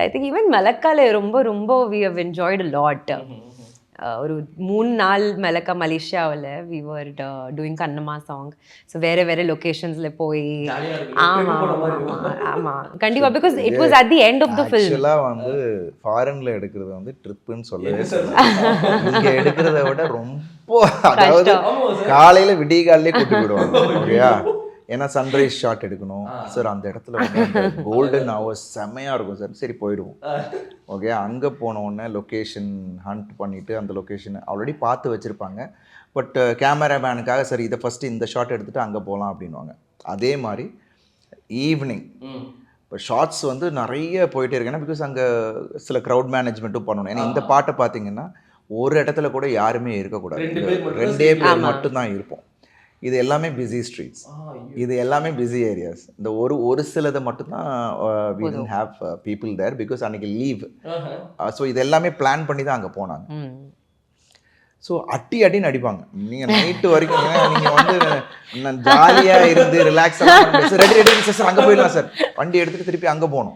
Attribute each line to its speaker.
Speaker 1: I think even மலக்கால ரொம்ப we have enjoyed a lot. ஒரு 3 நாள் மலக்கா மலேசியாவில் we were doing Kannamma song. So வேறு லொக்கேஷன்ஸில் போய் ஆமாம் கண்டிப்பாக because it was at the end of the film.
Speaker 2: ஆக்சுவலாக வந்து ஃபாரின்ல எடுக்கிறது வந்து ட்ரிப்புன்னு சொல்லவே இங்கே எடுக்கிறத விட ரொம்ப, அதாவது காலையில் விடிய காலையிலே கூட்டி போயிடுவாங்க. ஓகேயா, ஏன்னா சன்ரைஸ் ஷாட் எடுக்கணும் சார். அந்த இடத்துல வந்து அந்த கோல்டன் ஹவர்ஸ் செம்மையாக இருக்கும் சார். சரி போயிடுவோம். ஓகே, அங்கே போன உடனே லொக்கேஷன் ஹண்ட் பண்ணிவிட்டு அந்த லொக்கேஷன் ஆல்ரெடி பார்த்து வச்சுருப்பாங்க. பட் கேமராமேனுக்காக சரி இதை ஃபஸ்ட்டு இந்த ஷாட் எடுத்துகிட்டு அங்கே போகலாம் அப்படின்வாங்க. அதே மாதிரி ஈவினிங் இப்போ ஷார்ட்ஸ் வந்து நிறைய போயிட்டே இருக்கு. ஏன்னா பிகாஸ் அங்கே சில க்ரௌட் மேனேஜ்மெண்ட்டும் பண்ணணும். ஏன்னா இந்த பாட்டை பார்த்தீங்கன்னா ஒரு இடத்துல கூட யாருமே இருக்கக்கூடாது, 2 பேர் மட்டும்தான் இருப்போம். இது எல்லாமே பிஸி ஸ்ட்ரீட்ஸ், இது எல்லாமே பிஸி ஏரியாஸ். இந்த ஒரு சிலதை மட்டும்தான் we didn't have people there because அன்றைக்கி லீவ். ஸோ இது எல்லாமே பிளான் பண்ணி தான் அங்கே போனாங்க. ஸோ அடின்னு அடிப்பாங்க. நீங்கள் நைட்டு வரைக்கும் நீங்கள் வந்து ஜாலியாக இருந்து ரிலாக்ஸாக ரெடி சார் அங்கே போயிடலாம் சார், வண்டி எடுத்துகிட்டு திருப்பி அங்கே போகணும்.